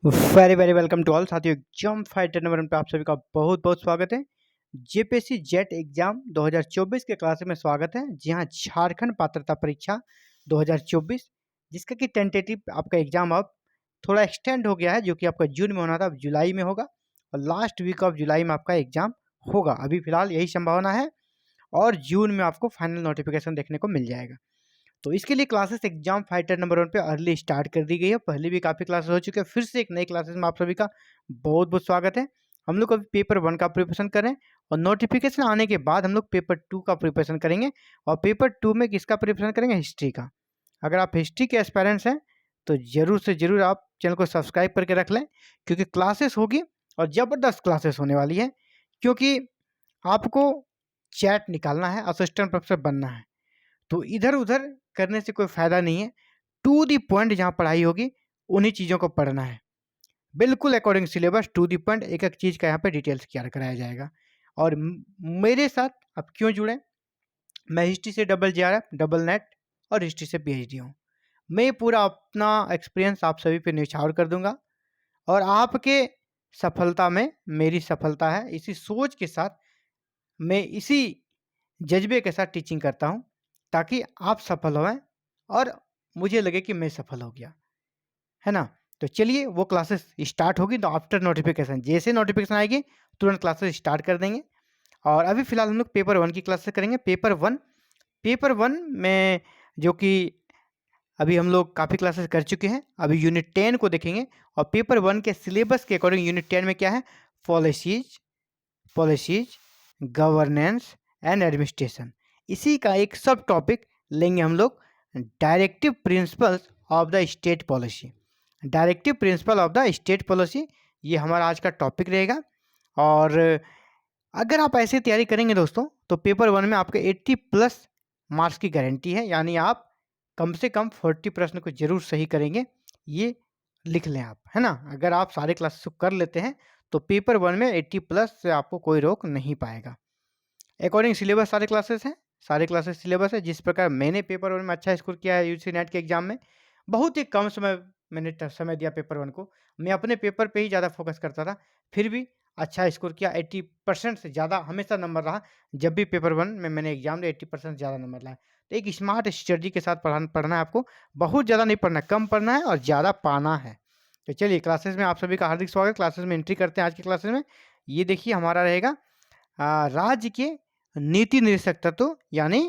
Very very welcome to all साथियों। Exam fighter number 1 पे आप सभी का बहुत बहुत स्वागत है। जेपीएससी जेट एग्जाम 2024 के क्लास में स्वागत है। जी हाँ, झारखंड पात्रता परीक्षा 2024 जिसका कि टेंटेटिव आपका एग्जाम अब थोड़ा एक्सटेंड हो गया है, जो कि आपका जून में होना था, अब जुलाई में होगा और लास्ट वीक ऑफ जुलाई में आपका एग्जाम होगा। अभी फिलहाल यही संभावना है और जून में आपको फाइनल नोटिफिकेशन देखने को मिल जाएगा। तो इसके लिए क्लासेस एग्जाम फाइटर नंबर 1 पे अर्ली स्टार्ट कर दी गई है। पहले भी काफ़ी क्लासेस हो चुके हैं, फिर से एक नई क्लासेस में आप सभी का बहुत बहुत स्वागत है। हम लोग अभी पेपर 1 का प्रिपरेशन करें और नोटिफिकेशन आने के बाद हम लोग पेपर 2 का प्रिपरेशन करेंगे। और पेपर 2 में किसका प्रिपरेशन करेंगे? हिस्ट्री का। अगर आप हिस्ट्री के एस्पायरेंट्स हैं तो ज़रूर से ज़रूर आप चैनल को सब्सक्राइब करके रख लें, क्योंकि क्लासेस होगी और ज़बरदस्त क्लासेस होने वाली है। क्योंकि आपको चैट निकालना है, असिस्टेंट प्रोफेसर बनना है, तो इधर-उधर करने से कोई फ़ायदा नहीं है। टू द पॉइंट जहाँ पढ़ाई होगी, उन्हीं चीज़ों को पढ़ना है। बिल्कुल according syllabus, to the point, एक-एक चीज़ का यहाँ पे डिटेल्स क्लियर कराया जाएगा। और मेरे साथ आप क्यों जुड़े? मैं हिस्ट्री से डबल जेआरएफ, डबल नेट और हिस्ट्री से पीएचडी हूँ। मैं पूरा अपना एक्सपीरियंस आप सभी पे न्यौछावर कर दूँगा और आपके सफलता में मेरी सफलता है। इसी सोच के साथ मैं इसी जज़्बे के साथ टीचिंग करता हूँ, ताकि आप सफल होएँ और मुझे लगे कि मैं सफल हो गया, है ना? तो चलिए वो क्लासेस स्टार्ट होगी, तो आफ्टर नोटिफ़िकेशन, जैसे नोटिफ़िकेशन आएगी तुरंत क्लासेस स्टार्ट कर देंगे। और अभी फ़िलहाल हम लोग पेपर 1 की क्लासेस करेंगे। पेपर 1 में जो कि अभी हम लोग काफ़ी क्लासेस कर चुके हैं, अभी यूनिट 10 को देखेंगे। और पेपर 1 के सिलेबस के अकॉर्डिंग यूनिट 10 में क्या है? Policies policies, governance and administration. इसी का एक सब टॉपिक लेंगे हम लोग, directive principles of the state policy. Directive principle of the state policy, ये हमारा आज का टॉपिक रहेगा। और अगर आप ऐसे तैयारी करेंगे दोस्तों, तो पेपर 1 में आपके 80 प्लस मार्क्स की गारंटी है, यानी आप कम से कम 40 प्रश्न को जरूर सही करेंगे। ये लिख लें आप, है ना? अगर आप सारे क्लासेस को कर लेते हैं तो पेपर 1 में 80 प्लस से आपको कोई रोक नहीं पाएगा। अकॉर्डिंग सिलेबस सारे क्लासेस हैं, सारे क्लासेस सिलेबस है। जिस प्रकार मैंने पेपर 1 में अच्छा स्कोर किया है यूजीसी नेट के एग्जाम में, बहुत ही कम समय मैंने समय दिया पेपर 1 को। मैं अपने पेपर पे ही ज़्यादा फोकस करता था, फिर भी अच्छा स्कोर किया। 80% से ज़्यादा हमेशा नंबर रहा। जब भी पेपर 1 में मैंने एग्जाम दिया 80% से ज़्यादा नंबर लाया। तो एक स्मार्ट स्ट्रेटजी के साथ पढ़ना है आपको। बहुत ज़्यादा नहीं पढ़ना, कम पढ़ना है और ज़्यादा पाना है। तो चलिए क्लासेस में आप सभी का हार्दिक स्वागत है। क्लासेस में एंट्री करते हैं आज की क्लासेस में। ये देखिए हमारा रहेगा राज्य के नीति निर्देशक तत्व, यानी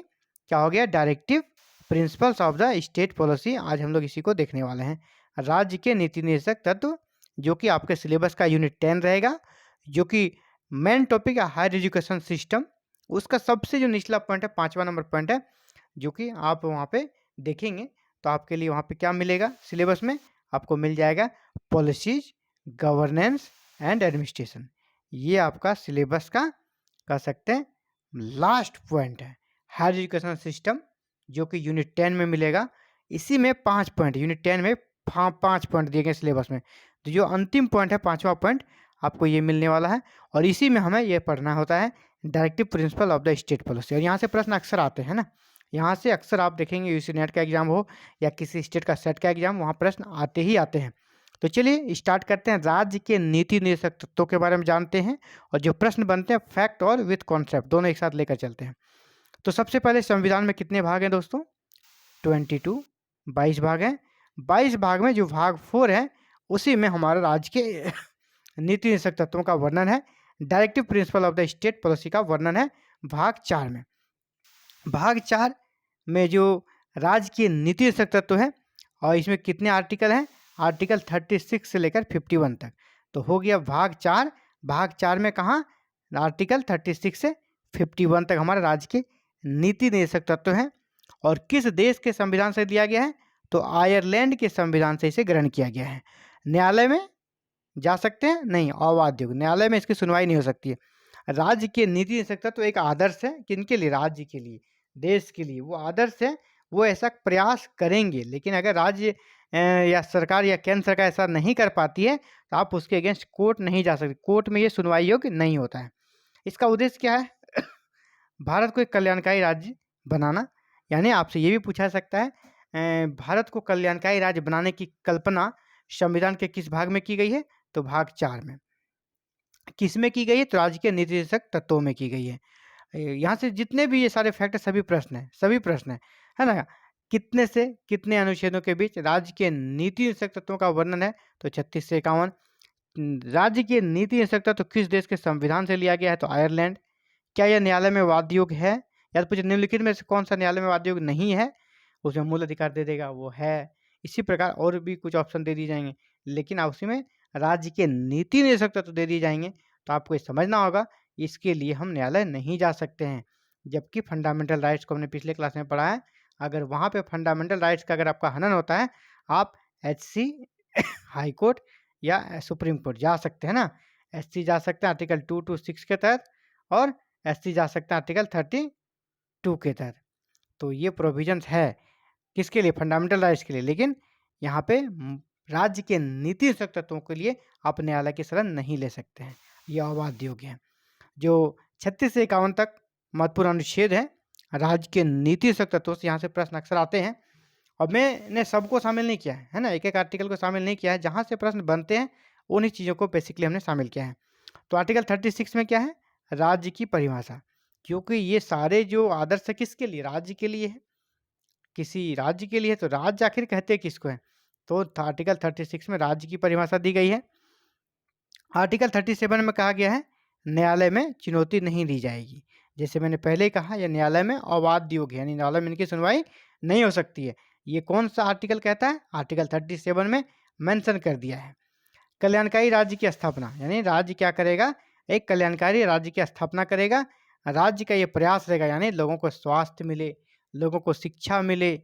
क्या हो गया? Directive principles of the state policy. आज हम लोग इसी को देखने वाले हैं। राज्य के नीति निर्देशक तत्व, जो कि आपके सिलेबस का यूनिट 10 रहेगा, जो कि मेन टॉपिक है हायर एजुकेशन सिस्टम। उसका सबसे जो निचला पॉइंट है, 5वां नंबर पॉइंट है, जो कि आप वहाँ पे देखेंगे तो आपके लिए वहाँ पे क्या मिलेगा? सिलेबस में आपको मिल जाएगा पॉलिसीज, गवर्नेंस एंड एडमिनिस्ट्रेशन। ये आपका सिलेबस का कह सकते हैं लास्ट पॉइंट है। हायर एजुकेशन सिस्टम, जो कि यूनिट 10 में मिलेगा। इसी में 5 पॉइंट, यूनिट 10 में 5 पॉइंट दिए गए सिलेबस में। तो जो अंतिम पॉइंट है, 5वां पॉइंट, आपको ये मिलने वाला है। और इसी में हमें ये पढ़ना होता है directive principle of the state policy. और यहाँ से प्रश्न अक्सर आते हैं ना, यहाँ से अक्सर आप देखेंगे यूसी नेट का एग्जाम हो या किसी स्टेट का सेट का एग्जाम, वहाँ प्रश्न आते ही आते हैं। तो चलिए स्टार्ट करते हैं। राज्य के नीति निर्देशक तत्वों के बारे में जानते हैं और जो प्रश्न बनते हैं फैक्ट और विथ कॉन्सेप्ट दोनों एक साथ लेकर चलते हैं। तो सबसे पहले संविधान में कितने भाग हैं दोस्तों? 22, 22 भाग हैं। 22 भाग में जो भाग 4 है, उसी में हमारा राज्य के नीति निर्देशक तत्वों का वर्णन है। Directive principle of the state policy का वर्णन है भाग 4 में। भाग 4 में जो राज्य के नीति निर्देशक तत्व है, और इसमें कितने आर्टिकल हैं? आर्टिकल 36 से लेकर 51 तक। तो हो गया भाग 4। भाग 4 में कहाँ? आर्टिकल 36 से 51 तक हमारे राज्य के नीति निर्देशक तत्व हैं। और किस देश के संविधान से दिया गया है? तो आयरलैंड के संविधान से इसे ग्रहण किया गया है। न्यायालय में जा सकते हैं? नहीं, अवाध्य, न्यायालय में इसकी सुनवाई नहीं हो सकती है। राज्य के नीति निर्देशक तत्व एक आदर्श है, किनके लिए? राज्य के लिए, देश के लिए वो आदर्श है। वो ऐसा प्रयास करेंगे, लेकिन अगर राज्य या सरकार या केंद्र सरकार ऐसा नहीं कर पाती है, तो आप उसके अगेंस्ट कोर्ट नहीं जा सकते। कोर्ट में ये सुनवाई योग्य नहीं होता है। इसका उद्देश्य क्या है? भारत को एक कल्याणकारी राज्य बनाना। यानी आपसे ये भी पूछा जा सकता है, भारत को कल्याणकारी राज्य बनाने की कल्पना संविधान के किस भाग में की गई है? तो भाग 4 में। किस में की गई है? तो राज्य के नीति निर्देशक तत्वों में की गई है। यहाँ से जितने भी ये सारे फैक्ट सभी प्रश्न हैं, है ना? कितने से कितने अनुच्छेदों के बीच राज्य के नीति निर्देशक तत्वों का वर्णन है? तो 36 से 51। राज्य के नीति निर्देशक तत्व किस देश के संविधान से लिया गया है? तो आयरलैंड। क्या यह न्यायालय में वाद योग्य है? या तो निम्नलिखित में से कौन सा न्यायालय में वाद योग्य नहीं है? उसमें मूल अधिकार दे देगा, वो है। इसी प्रकार और भी कुछ ऑप्शन दे दिए जाएंगे, लेकिन आप उसी में राज्य के नीति निर्देशक तत्व दे दिए जाएंगे। तो आपको ये समझना होगा, इसके लिए हम न्यायालय नहीं जा सकते हैं। जबकि फंडामेंटल राइट्स को हमने पिछले क्लास में पढ़ा है, अगर वहाँ पे फंडामेंटल राइट्स का अगर आपका हनन होता है, आप HC हाई कोर्ट या सुप्रीम कोर्ट जा सकते हैं ना। SC जा सकते हैं आर्टिकल 2 to 6 के तहत, और SC जा सकते हैं आर्टिकल 32 के तहत। तो ये प्रोविजंस है किसके लिए? फंडामेंटल राइट्स के लिए। लेकिन यहाँ पे राज्य के नीति निर्देशक तत्वों के लिए आप न्यायालय की शरण नहीं ले सकते हैं, यह अवाध्य योग्य है। जो 36 से 51 तक महत्वपूर्ण अनुच्छेद है राज्य के नीति निर्देशक तत्वों से, यहाँ से प्रश्न अक्सर आते हैं। और मैंने सबको शामिल नहीं किया है ना, एक एक आर्टिकल को शामिल नहीं किया है। जहाँ से प्रश्न बनते हैं उन्हीं चीज़ों को बेसिकली हमने शामिल किया है। तो आर्टिकल 36 में क्या है? राज्य की परिभाषा। क्योंकि ये सारे जो आदर्श है किसके लिए? राज्य के लिए है, किसी राज्य के लिए। तो राज्य आखिर कहते हैं किसको है? तो आर्टिकल 36 में राज्य की परिभाषा दी गई है। आर्टिकल 37 में कहा गया है न्यायालय में चुनौती नहीं दी जाएगी। जैसे मैंने पहले ही कहा, यह न्यायालय में अवाध्य योग्य है, यानी न्यायालय में इनकी सुनवाई नहीं हो सकती है। ये कौन सा आर्टिकल कहता है? आर्टिकल 37 में मेंशन कर दिया है। कल्याणकारी राज्य की स्थापना, यानी राज्य क्या करेगा? एक कल्याणकारी राज्य की स्थापना करेगा। राज्य का ये प्रयास रहेगा, यानी लोगों को स्वास्थ्य मिले, लोगों को शिक्षा मिले,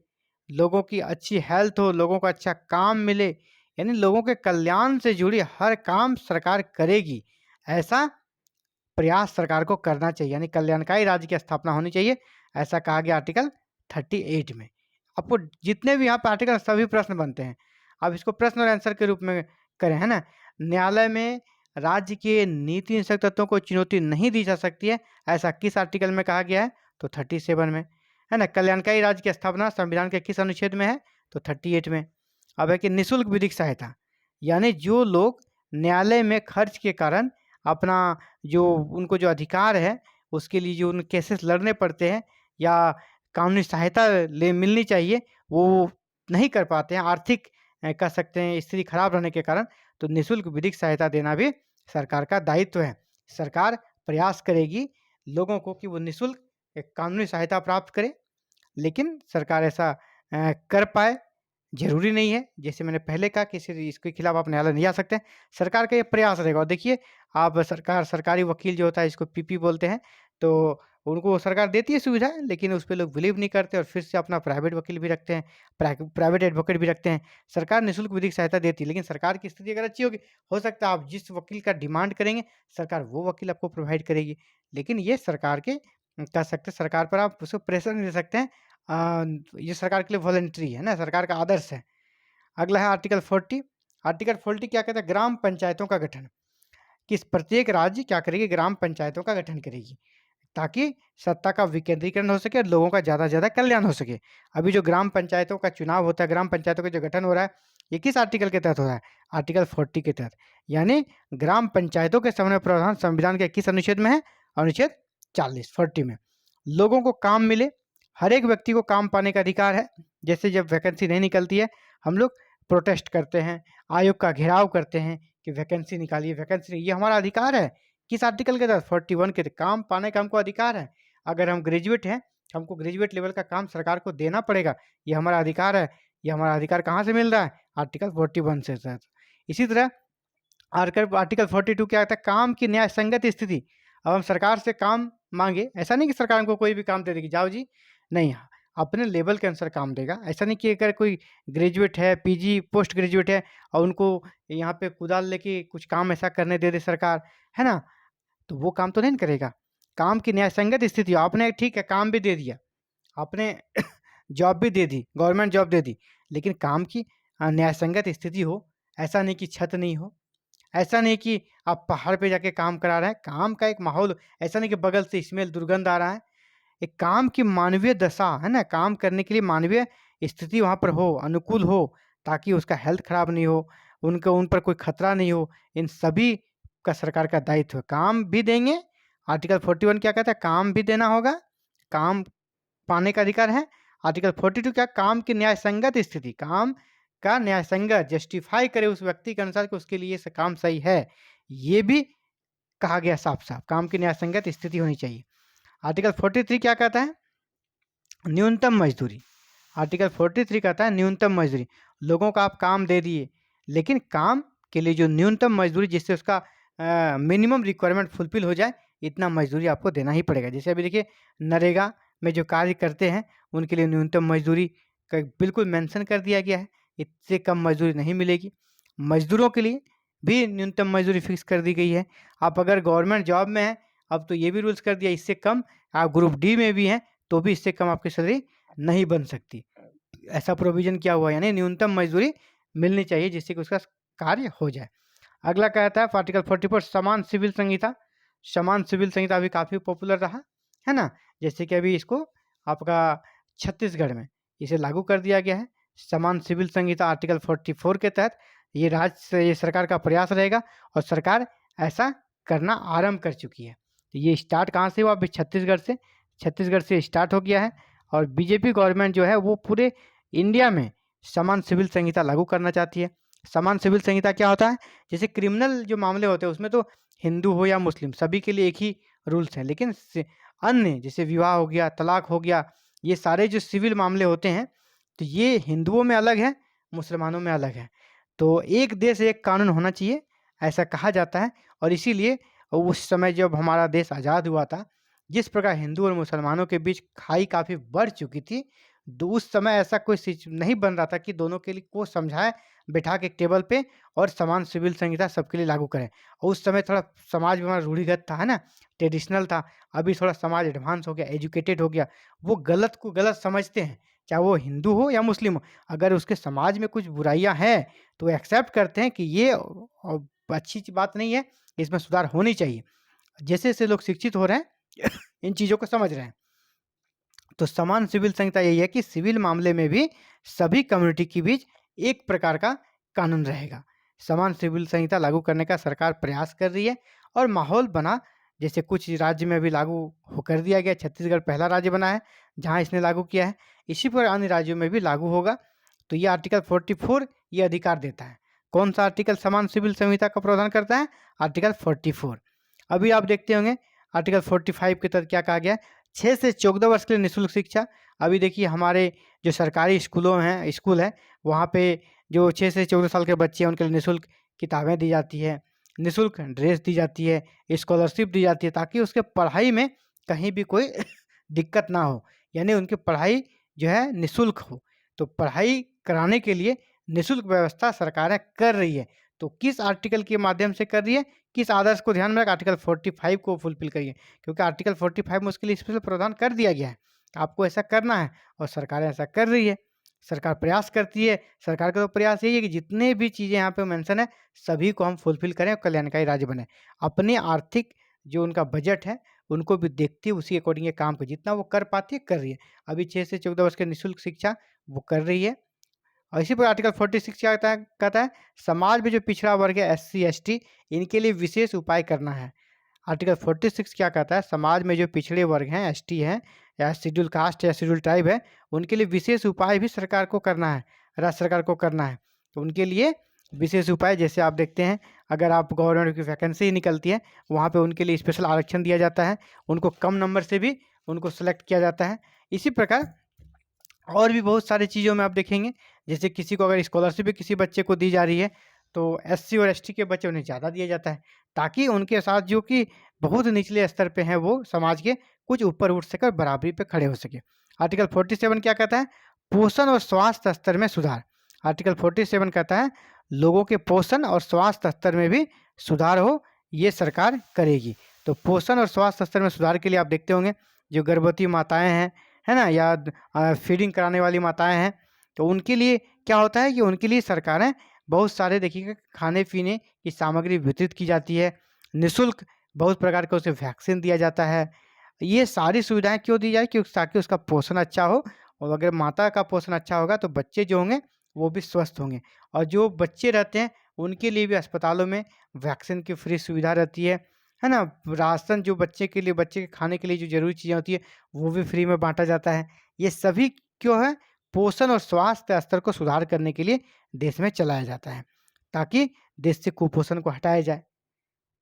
लोगों की अच्छी हेल्थ हो, लोगों को अच्छा काम मिले, यानी लोगों के कल्याण से जुड़ी हर काम सरकार करेगी। ऐसा प्रयास सरकार को करना चाहिए, यानी कल्याणकारी राज्य की स्थापना होनी चाहिए, ऐसा कहा गया आर्टिकल 38 में। आपको जितने भी यहाँ पे आर्टिकल सभी प्रश्न बनते हैं, आप इसको प्रश्न और आंसर के रूप में करें, है ना। न्यायालय में राज्य के नीति निर्देशक तत्वों को चुनौती नहीं दी जा सकती है, ऐसा किस आर्टिकल में कहा गया है? तो 37 में, है ना। कल्याणकारी राज्य की स्थापना संविधान के किस अनुच्छेद में है? तो 38 में। अब है कि निःशुल्क विधिक सहायता, यानी जो लोग न्यायालय में खर्च के कारण अपना जो उनको जो अधिकार है उसके लिए जो उन केसेस लड़ने पड़ते हैं या कानूनी सहायता ले मिलनी चाहिए, वो नहीं कर पाते हैं, आर्थिक कह सकते हैं स्थिति खराब रहने के कारण, तो निःशुल्क विधिक सहायता देना भी सरकार का दायित्व है। सरकार प्रयास करेगी लोगों को कि वो निःशुल्क एक कानूनी सहायता प्राप्त करें, लेकिन सरकार ऐसा कर पाए ज़रूरी नहीं है। जैसे मैंने पहले कहा कि इसके खिलाफ आप न्यायालय नहीं जा सकते। सरकार का ये प्रयास रहेगा। और देखिए, आप सरकारी वकील जो होता है, इसको पीपी बोलते हैं, तो उनको सरकार देती है सुविधा, लेकिन उस पे लोग बिलीव नहीं करते और फिर से अपना प्राइवेट वकील भी रखते हैं, प्राइवेट एडवोकेट भी रखते हैं। सरकार निःशुल्क विधिक सहायता देती है, लेकिन सरकार की स्थिति अगर अच्छी होगी, हो सकता है आप जिस वकील का डिमांड करेंगे, सरकार वो वकील आपको प्रोवाइड करेगी। लेकिन ये सरकार के कह सकते हैं, सरकार पर आप उसको प्रेशर नहीं दे सकते हैं। ये सरकार के लिए वॉलंटरी है ना, सरकार का आदर्श है। अगला है आर्टिकल 40। आर्टिकल 40 क्या कहता है? ग्राम पंचायतों का गठन। किस प्रत्येक राज्य क्या करेगी? ग्राम पंचायतों का गठन करेगी, ताकि सत्ता का विकेंद्रीकरण हो सके और लोगों का ज़्यादा से ज़्यादा कल्याण हो सके। अभी जो ग्राम पंचायतों का चुनाव होता है, ग्राम पंचायतों का जो गठन हो रहा है, ये किस आर्टिकल के तहत हो रहा है? आर्टिकल 40 के तहत। यानी ग्राम पंचायतों के समय प्रावधान संविधान के किस अनुच्छेद में है? अनुच्छेद 40 में। लोगों को काम मिले, हर एक व्यक्ति को काम पाने का अधिकार है। जैसे जब वैकेंसी नहीं निकलती है, हम लोग प्रोटेस्ट करते हैं, आयोग का घेराव करते हैं कि वैकेंसी निकालिए, वैकेंसी, ये हमारा अधिकार है। किस आर्टिकल के तहत? 41 के तहत। काम पाने का हमको अधिकार है। अगर हम ग्रेजुएट हैं, हमको ग्रेजुएट लेवल का काम सरकार को देना पड़ेगा, ये हमारा अधिकार है। ये हमारा अधिकार कहाँ से मिल रहा है? आर्टिकल 41 से तहत। इसी तरह आर्टिकल 42 क्या कहता है? काम की न्याय संगत स्थिति। अब हम सरकार से काम मांगे, ऐसा नहीं कि सरकार हमको कोई भी काम दे देगी, जाओ जी, नहीं, अपने लेवल के अनुसार काम देगा। ऐसा नहीं कि अगर कोई ग्रेजुएट है, पीजी पोस्ट ग्रेजुएट है और उनको यहाँ पे कुदाल लेके कुछ काम ऐसा करने दे दे सरकार, है ना, तो वो काम तो नहीं करेगा। काम की न्याय संगत स्थिति, आपने ठीक है काम भी दे दिया, आपने जॉब भी दे दी, गवर्नमेंट जॉब दे दी, लेकिन काम की न्याय संगत स्थिति हो। ऐसा नहीं कि छत नहीं हो, ऐसा नहीं कि आप पहाड़ पे जाके काम करा रहे हैं, काम का एक माहौल, ऐसा नहीं कि बगल से स्मेल दुर्गंध आ रहा है। एक काम की मानवीय दशा, है ना, काम करने के लिए मानवीय स्थिति वहाँ पर हो, अनुकूल हो, ताकि उसका हेल्थ खराब नहीं हो, उनको उन पर कोई खतरा नहीं हो, इन सभी का सरकार का दायित्व है। काम भी देंगे, आर्टिकल 41 क्या कहता है, काम भी देना होगा, काम पाने का अधिकार है। आर्टिकल 42 क्या, काम की न्याय संगत स्थिति, काम का न्याय संगत जस्टिफाई करे उस व्यक्ति के अनुसार कि उसके लिए काम सही है, ये भी कहा गया साफ साफ, काम की न्याय संगत स्थिति होनी चाहिए। आर्टिकल 43 क्या कहता है, न्यूनतम मजदूरी। आर्टिकल 43 कहता है न्यूनतम मजदूरी, लोगों को आप काम दे दिए, लेकिन काम के लिए जो न्यूनतम मजदूरी, जिससे उसका मिनिमम रिक्वायरमेंट फुलफिल हो जाए, इतना मजदूरी आपको देना ही पड़ेगा। जैसे अभी देखिए नरेगा में जो कार्य करते हैं उनके लिए न्यूनतम मजदूरी का बिल्कुल मेंशन कर दिया गया है, इससे कम मजदूरी नहीं मिलेगी। मजदूरों के लिए भी न्यूनतम मजदूरी फिक्स कर दी गई है। आप अगर गवर्नमेंट जॉब में हैं, अब तो ये भी रूल्स कर दिया, इससे कम आप ग्रुप डी में भी हैं तो भी इससे कम आपकी सैलरी नहीं बन सकती। ऐसा प्रोविजन किया हुआ है, यानी न्यूनतम मजदूरी मिलनी चाहिए जिससे कि उसका कार्य हो जाए। अगला कहता है आर्टिकल 44 समान सिविल संहिता। समान सिविल संहिता अभी काफ़ी पॉपुलर रहा है ना, जैसे कि अभी इसको आपका छत्तीसगढ़ में इसे लागू कर दिया गया है। समान सिविल संहिता आर्टिकल 44 के तहत ये ये सरकार का प्रयास रहेगा और सरकार ऐसा करना आरंभ कर चुकी है। तो ये स्टार्ट कहाँ से हुआ, अभी छत्तीसगढ़ से स्टार्ट हो गया है और बीजेपी गवर्नमेंट जो है वो पूरे इंडिया में समान सिविल संहिता लागू करना चाहती है। समान सिविल संहिता क्या होता है, जैसे क्रिमिनल जो मामले होते हैं उसमें तो हिंदू हो या मुस्लिम सभी के लिए एक ही रूल्स हैं, लेकिन अन्य जैसे विवाह हो गया, तलाक हो गया, ये सारे जो सिविल मामले होते हैं तो ये हिंदुओं में अलग है, मुसलमानों में अलग है। तो एक देश एक कानून होना चाहिए ऐसा कहा जाता है। और इसीलिए उस समय जब हमारा देश आज़ाद हुआ था, जिस प्रकार हिंदू और मुसलमानों के बीच खाई काफ़ी बढ़ चुकी थी, तो उस समय ऐसा कोई नहीं बन रहा था कि दोनों के लिए को समझाए बैठा के एक टेबल पे और समान सिविल संहिता सबके लिए लागू करें। और उस समय थोड़ा समाज में हमारा रूढ़िगत था, है ना, ट्रेडिशनल था। अभी थोड़ा समाज एडवांस हो गया, एजुकेटेड हो गया, वो गलत को गलत समझते हैं, चाहे वो हिंदू हो या मुस्लिम हो। अगर उसके समाज में कुछ बुराइयां हैं तो एक्सेप्ट करते हैं कि ये अच्छी बात नहीं है, इसमें सुधार होनी चाहिए। जैसे जैसे लोग शिक्षित हो रहे हैं इन चीज़ों को समझ रहे हैं। तो समान सिविल संहिता यही है कि सिविल मामले में भी सभी कम्युनिटी के बीच एक प्रकार का कानून रहेगा। समान सिविल संहिता लागू करने का सरकार प्रयास कर रही है और माहौल बना, जैसे कुछ राज्य में भी लागू कर दिया गया। छत्तीसगढ़ पहला राज्य बना है जहां इसने लागू किया है, इसी पर अन्य राज्यों में भी लागू होगा। तो ये आर्टिकल 44 ये अधिकार देता है। कौन सा आर्टिकल समान सिविल संहिता का प्रावधान करता है, आर्टिकल 44। अभी आप देखते होंगे आर्टिकल 45 के तहत क्या कहा गया है, 6 से 14 वर्ष के लिए निःशुल्क शिक्षा। अभी देखिए हमारे जो सरकारी स्कूल है वहाँ पे जो 6 से 14 साल के बच्चे हैं उनके लिए निःशुल्क किताबें दी जाती है, निःशुल्क ड्रेस दी जाती है, स्कॉलरशिप दी जाती है, ताकि उसके पढ़ाई में कहीं भी कोई दिक्कत ना हो, यानी उनकी पढ़ाई जो है निःशुल्क हो। तो पढ़ाई कराने के लिए निःशुल्क व्यवस्था सरकारें कर रही है। तो किस आर्टिकल के माध्यम से कर रही है, किस आदर्श को ध्यान में रख आर्टिकल 45 को फुलफिल करिए, क्योंकि आर्टिकल 45 में उसके लिए स्पेशल प्रावधान कर दिया गया है, आपको ऐसा करना है और सरकारें ऐसा कर रही है। सरकार प्रयास करती है, सरकार का तो प्रयास यही है कि जितने भी चीज़ें यहाँ पे मेंशन है सभी को हम फुलफिल करें और कल्याणकारी राज्य बने। अपने आर्थिक जो उनका बजट है उनको भी देखती है, उसी अकॉर्डिंग ये काम कर, जितना वो कर पाती है कर रही है। अभी 6 से 14 वर्ष के निःशुल्क शिक्षा वो कर रही है। और इसी पर आर्टिकल 46 क्या कहता है, समाज में जो पिछड़ा वर्ग है SC ST इनके लिए विशेष उपाय करना है। आर्टिकल 46 क्या कहता है, समाज में जो पिछड़े वर्ग हैं, ST हैं या शेड्यूल कास्ट या शेड्यूल ट्राइब है, उनके लिए विशेष उपाय भी सरकार को करना है, राज्य सरकार को करना है। तो उनके लिए विशेष उपाय, जैसे आप देखते हैं अगर आप गवर्नमेंट की वैकेंसी निकलती है वहाँ पे उनके लिए स्पेशल आरक्षण दिया जाता है, उनको कम नंबर से भी उनको सेलेक्ट किया जाता है। इसी प्रकार और भी बहुत सारी चीज़ों में आप देखेंगे, जैसे किसी को अगर स्कॉलरशिप भी किसी बच्चे को दी जा रही है तो SC और ST के बच्चे उन्हें ज़्यादा दिया जाता है, ताकि उनके साथ जो कि बहुत निचले स्तर पे हैं वो समाज के कुछ ऊपर उठ सके और बराबरी पे खड़े हो सके। आर्टिकल 47 क्या कहता है, पोषण और स्वास्थ्य स्तर में सुधार। आर्टिकल 47 कहता है लोगों के पोषण और स्वास्थ्य स्तर में भी सुधार हो, ये सरकार करेगी। तो पोषण और स्वास्थ्य स्तर में सुधार के लिए आप देखते होंगे जो गर्भवती माताएँ हैं, है ना, या फीडिंग कराने वाली माताएँ हैं, तो उनके लिए क्या होता है कि उनके लिए सरकारें बहुत सारे देखिएगा खाने पीने की सामग्री वितरित की जाती है, निःशुल्क बहुत प्रकार का उसे वैक्सीन दिया जाता है। ये सारी सुविधाएं क्यों दी जाए, क्योंकि ताकि उसका पोषण अच्छा हो, और अगर माता का पोषण अच्छा होगा तो बच्चे जो होंगे वो भी स्वस्थ होंगे, और जो बच्चे रहते हैं उनके लिए भी अस्पतालों में वैक्सीन की फ्री सुविधा रहती है ना। राशन जो बच्चे के लिए, बच्चे के खाने के लिए जो ज़रूरी चीज़ें होती है वो भी फ्री में बाँटा जाता है। ये सभी क्यों है? पोषण और स्वास्थ्य स्तर को सुधार करने के लिए देश में चलाया जाता है, ताकि देश से कुपोषण को हटाया जाए।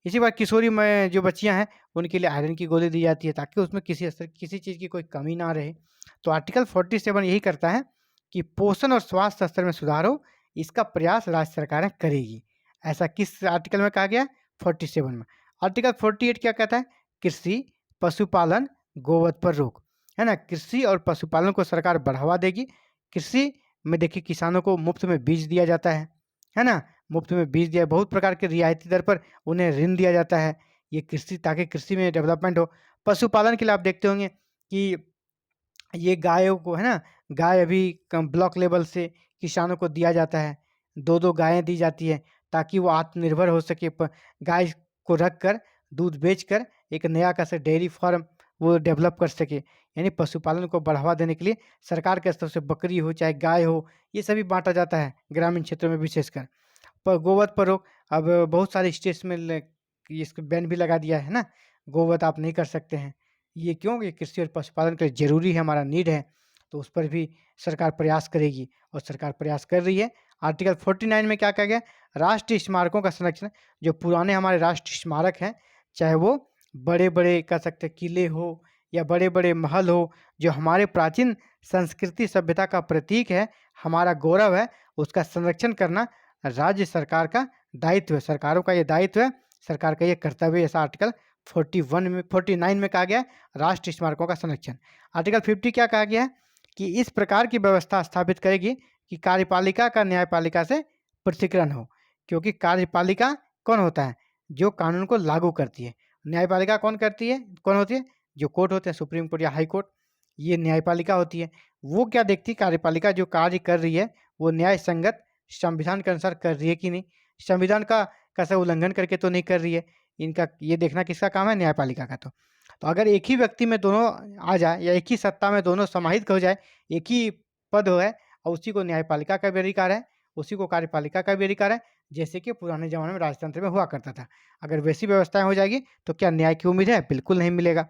इसी बार किशोरी में जो बच्चियाँ हैं, उनके लिए आयरन की गोली दी जाती है, ताकि उसमें किसी चीज़ की कोई कमी ना रहे। तो आर्टिकल 47 यही करता है कि पोषण और स्वास्थ्य स्तर में सुधार हो, इसका प्रयास राज्य सरकारें करेगी। ऐसा किस आर्टिकल में कहा गया है? 47 में। आर्टिकल 48 क्या कहता है? कृषि, पशुपालन, गोवध पर रोक, है ना? कृषि और पशुपालन को सरकार बढ़ावा देगी। कृषि में देखिए किसानों को मुफ्त में बीज दिया जाता है ना? मुफ्त में बीज दिया, बहुत प्रकार के रियायती दर पर उन्हें ऋण दिया जाता है। ये कृषि, ताकि कृषि में डेवलपमेंट हो। पशुपालन के लिए आप देखते होंगे कि ये गायों को, है ना, गाय अभी ब्लॉक लेवल से किसानों को दिया जाता है। 2-2 गायें दी जाती है, ताकि वो आत्मनिर्भर हो सके। गाय को रख कर, दूध बेचकर एक नया कैसे डेयरी फार्म वो डेवलप कर सके। यानी पशुपालन को बढ़ावा देने के लिए सरकार के स्तर से बकरी हो चाहे गाय हो, ये सभी बांटा जाता है ग्रामीण क्षेत्रों में विशेषकर। पर गोवध पर रोक, अब बहुत सारे स्टेट्स में इसको बैन भी लगा दिया है ना, गोवध आप नहीं कर सकते हैं। ये क्यों? ये कृषि और पशुपालन के लिए ज़रूरी है, हमारा नीड है, तो उस पर भी सरकार प्रयास करेगी और सरकार प्रयास कर रही है। आर्टिकल 49 में क्या कहा गया? राष्ट्रीय स्मारकों का संरक्षण। जो पुराने हमारे राष्ट्रीय स्मारक हैं, चाहे वो बड़े-बड़े कह सकते हैं किले हो या बड़े-बड़े महल हो, जो हमारे प्राचीन संस्कृति सभ्यता का प्रतीक है, हमारा गौरव है, उसका संरक्षण करना राज्य सरकार का दायित्व है, सरकारों का ये दायित्व है, सरकार का ये कर्तव्य है। ऐसा आर्टिकल 49 में कहा गया है, राष्ट्रीय स्मारकों का संरक्षण। आर्टिकल 50 क्या कहा गया है? कि इस प्रकार की व्यवस्था स्थापित करेगी कि कार्यपालिका का न्यायपालिका से पृथक्करण हो। क्योंकि कार्यपालिका कौन होता है? जो कानून को लागू करती है। न्यायपालिका कौन करती है? कौन होती है? जो कोर्ट होते हैं, सुप्रीम कोर्ट या हाई कोर्ट, ये न्यायपालिका होती है। वो क्या देखती है? कार्यपालिका जो कार्य कर रही है, वो न्याय संगत संविधान के अनुसार कर रही है कि नहीं, संविधान का कैसा उल्लंघन करके तो नहीं कर रही है। इनका ये देखना किसका काम है? न्यायपालिका का। तो अगर एक ही व्यक्ति में दोनों आ जाए या एक ही सत्ता में दोनों समाहित हो जाए, एक ही पद हो है और उसी को न्यायपालिका का भी अधिकार है, उसी को कार्यपालिका का भी अधिकार है, जैसे कि पुराने ज़माने में राजतंत्र में हुआ करता था। अगर वैसी व्यवस्थाएं हो जाएगी तो क्या न्याय की उम्मीद है? बिल्कुल नहीं मिलेगा।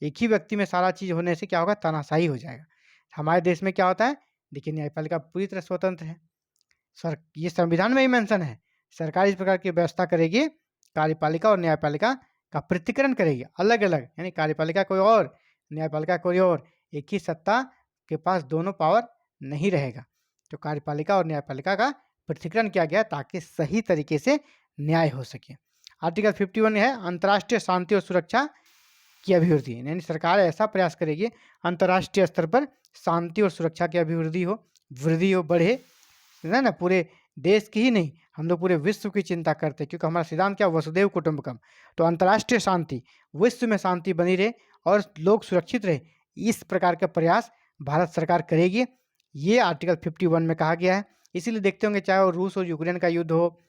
एक ही व्यक्ति में सारा चीज़ होने से क्या होगा? तानाशाही हो जाएगा। हमारे देश में क्या होता है? देखिए, न्यायपालिका पूरी तरह स्वतंत्र है। ये संविधान में ही मेंशन है। सरकार इस प्रकार की व्यवस्था करेगी, कार्यपालिका और न्यायपालिका का पृथक्करण करेगी, अलग-अलग, यानी कार्यपालिका कोई और, न्यायपालिका कोई और। एक ही सत्ता के पास दोनों पावर नहीं रहेगा। तो कार्यपालिका और न्यायपालिका का पृथक्करण किया गया ताकि सही तरीके से न्याय हो सके। आर्टिकल 51 है अंतर्राष्ट्रीय शांति और सुरक्षा की अभिवृद्धि, यानी सरकार ऐसा प्रयास करेगी अंतर्राष्ट्रीय स्तर पर शांति और सुरक्षा की अभिवृद्धि हो, वृद्धि हो, बढ़े, है ना। पूरे देश की ही नहीं, हम लोग पूरे विश्व की चिंता करते हैं, क्योंकि हमारा सिद्धांत क्या? वसुदेव कुटुंबकम। तो अंतर्राष्ट्रीय शांति, विश्व में शांति बनी रहे और लोग सुरक्षित रहे, इस प्रकार का प्रयास भारत सरकार करेगी। ये आर्टिकल 51 में कहा गया है। इसीलिए देखते होंगे, चाहे वो रूस और यूक्रेन का युद्ध हो,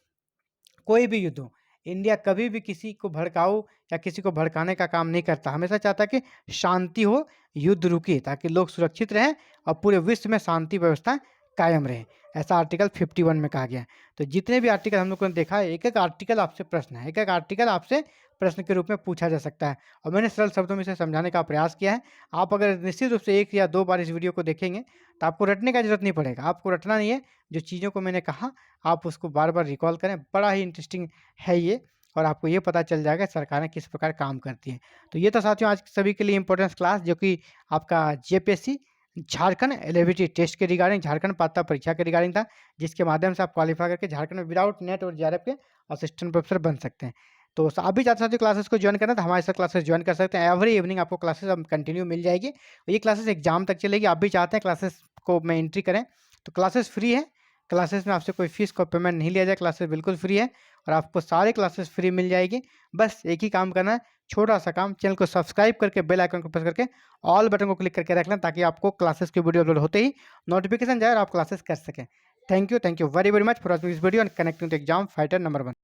कोई भी युद्ध हो, इंडिया कभी भी किसी को भड़काऊ या किसी को भड़काने का काम नहीं करता। हमेशा चाहता है कि शांति हो, युद्ध रुके, ताकि लोग सुरक्षित रहें और पूरे विश्व में शांति व्यवस्था कायम रहे। ऐसा आर्टिकल 51 में कहा गया है। तो जितने भी आर्टिकल हम लोग ने देखा है, एक-एक आर्टिकल आपसे प्रश्न है, एक-एक आर्टिकल आपसे प्रश्न के रूप में पूछा जा सकता है और मैंने सरल शब्दों में इसे समझाने का प्रयास किया है। आप अगर निश्चित रूप से 1 या 2 बार इस वीडियो को देखेंगे, तो आपको रटने का ज़रूरत नहीं पड़ेगा। आपको रटना नहीं है, जो चीज़ों को मैंने कहा, आप उसको बार-बार रिकॉल करें। बड़ा ही इंटरेस्टिंग है ये, और आपको ये पता चल जाएगा सरकारें किस प्रकार काम करती हैं। तो ये तो साथियों आज सभी के लिए इम्पोर्टेंस क्लास, जो कि आपका जेपीएससी झारखंड एलिजिबिलिटी टेस्ट के रिगार्डिंग, झारखंड पात्रता परीक्षा के रिगार्डिंग था, जिसके माध्यम से आप क्वालिफाई करके झारखंड में विदाउट नेट और जेआरएफ के असिस्टेंट प्रोफेसर बन सकते हैं। तो आप भी चाहते साथियों क्लासेस को ज्वाइन करना, तो हमारे साथ क्लासेस ज्वाइन कर सकते हैं। एवरी इवनिंग आपको क्लासेस अब कंटिन्यू मिल जाएगी और ये क्लासेस एग्जाम तक चलेगी। आप भी चाहते हैं क्लासेस को में एंट्री करें, तो क्लासेस फ्री है। क्लासेस में आपसे कोई फीस, कोई पेमेंट नहीं लिया जाए, क्लासेस बिल्कुल फ्री है और आपको सारे क्लासेस फ्री मिल जाएगी। बस एक ही काम करना है, छोटा सा काम, चैनल को सब्सक्राइब करके बेल आइकन को प्रेस करके ऑल बटन को क्लिक करके रख लें, ताकि आपको क्लासेस की वीडियो अपलोड होते ही नोटिफिकेशन जाए और आप क्लासेस कर सकें। Thank you very very much for watching this video and connecting the exam fighter number 1।